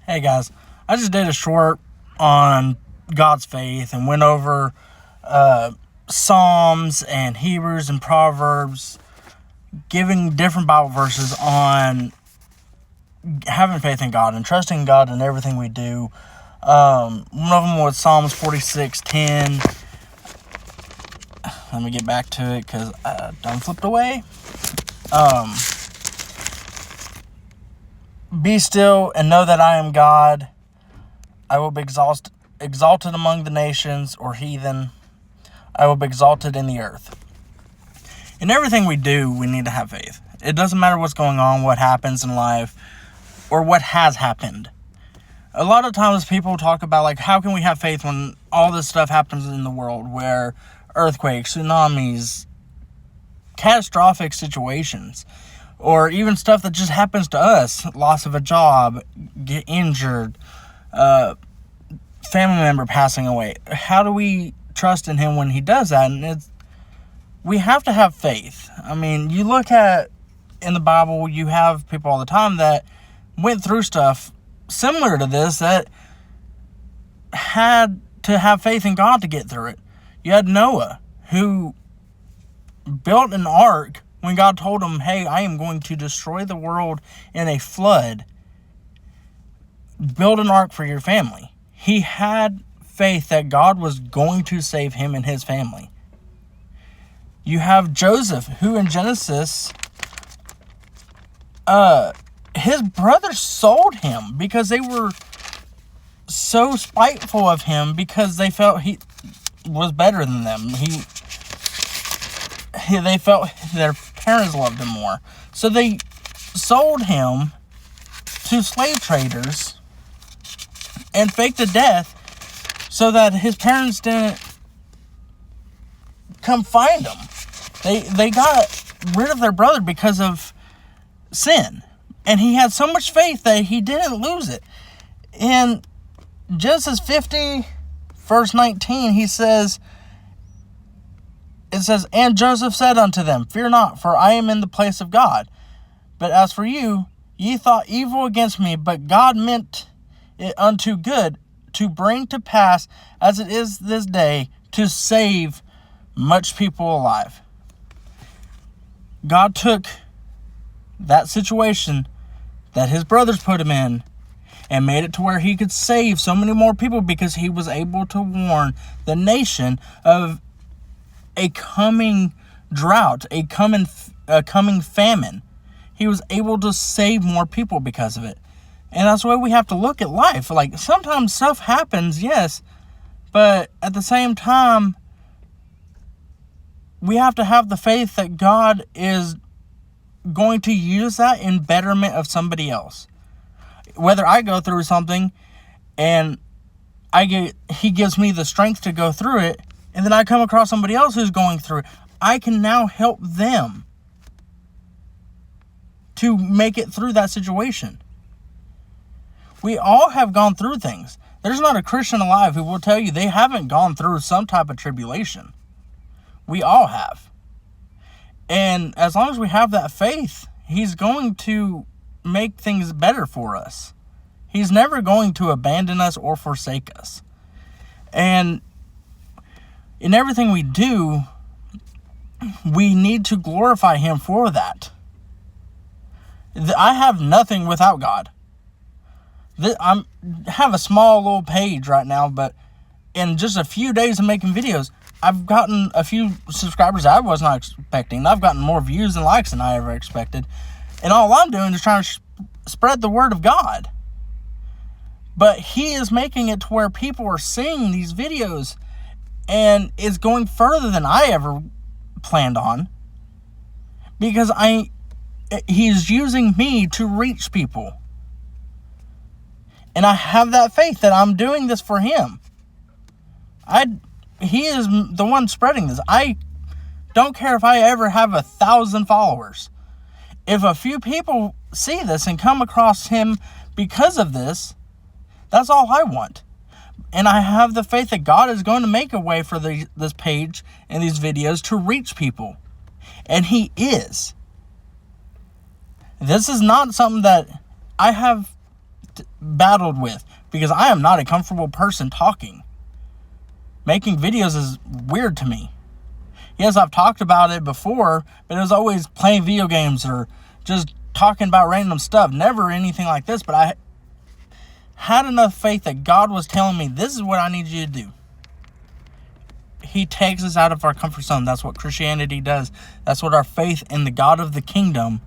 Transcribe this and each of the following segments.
Hey guys, I just did a short on God's faith and went over Psalms and Hebrews and Proverbs, giving different Bible verses on having faith in God and trusting God in everything we do. One of them was Psalms 46:10. Let me get back to it because I done flipped away. Be still and know that I am God. I will be exalted among the nations or heathen. I will be exalted in the earth. In everything we do, we need to have faith. It doesn't matter what's going on, what happens in life, or what has happened. A lot of times people talk about, like, how can we have faith when all this stuff happens in the world, where earthquakes, tsunamis, catastrophic situations, or even stuff that just happens to us, loss of a job, get injured, family member passing away. How do we trust in him when he does that? And we have to have faith. I mean, you look at in the Bible, you have people all the time that went through stuff similar to this that had to have faith in God to get through it. You had Noah, who built an ark when God told him, hey, I am going to destroy the world in a flood. Build an ark for your family. He had faith that God was going to save him and his family. You have Joseph, who in Genesis, his brothers sold him because they were so spiteful of him because they felt he was better than them. They felt their parents loved him more. So they sold him to slave traders and faked a death so that his parents didn't come find him. They got rid of their brother because of sin. And he had so much faith that he didn't lose it. In Genesis 50, verse 19, it says, and Joseph said unto them, fear not, for I am in the place of God. But as for you, ye thought evil against me, but God meant it unto good, to bring to pass, as it is this day, to save much people alive. God took that situation that his brothers put him in and made it to where he could save so many more people because he was able to warn the nation of a coming drought, a coming famine. He was able to save more people because of it. And that's the way we have to look at life. Like, sometimes stuff happens, yes, but at the same time, we have to have the faith that God is going to use that in betterment of somebody else. Whether I go through something and he gives me the strength to go through it, and then I come across somebody else who's going through it, I can now help them to make it through that situation. We all have gone through things. There's not a Christian alive who will tell you they haven't gone through some type of tribulation. We all have. And as long as we have that faith, he's going to make things better for us. He's never going to abandon us or forsake us. And in everything we do, we need to glorify him for that. I have nothing without God. I have a small little page right now, but in just a few days of making videos, I've gotten a few subscribers I was not expecting. I've gotten more views and likes than I ever expected. And all I'm doing is trying to spread the word of God. But he is making it to where people are seeing these videos and it's going further than I ever planned on. Because he's using me to reach people. And I have that faith that I'm doing this for him. He is the one spreading this. I don't care if I ever have 1,000 followers. If a few people see this and come across him because of this, that's all I want. And I have the faith that God is going to make a way for this page and these videos to reach people. And he is. This is not something that I have battled with, because I am not a comfortable person talking. Making videos is weird to me. Yes, I've talked about it before, but it was always playing video games or just talking about random stuff. Never anything like this, but I had enough faith that God was telling me, this is what I need you to do. He takes us out of our comfort zone. That's what Christianity does. That's what our faith in the God of the kingdom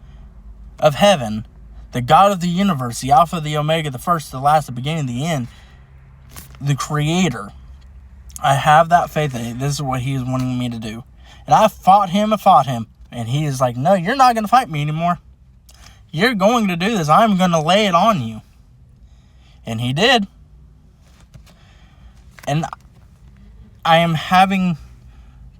of heaven, the God of the universe, the Alpha, the Omega, the first, the last, the beginning, the end, the Creator. I have that faith that this is what He is wanting me to do. And I fought Him. And He is like, no, you're not going to fight me anymore. You're going to do this. I'm going to lay it on you. And He did. And I am having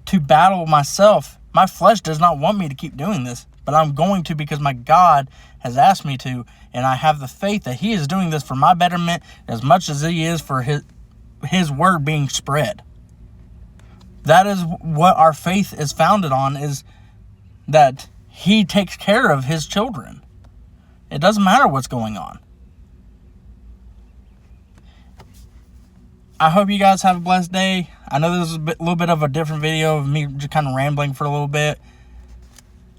to battle myself. My flesh does not want me to keep doing this, but I'm going to, because my God has asked me to, and I have the faith that He is doing this for my betterment as much as He is for His word being spread. That is what our faith is founded on, is that He takes care of His children. It doesn't matter what's going on. I hope you guys have a blessed day. I know this is a little bit of a different video of me just kind of rambling for a little bit.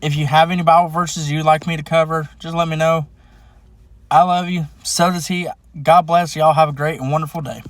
If you have any Bible verses you'd like me to cover, just let me know. I love you. So does He. God bless. Y'all have a great and wonderful day.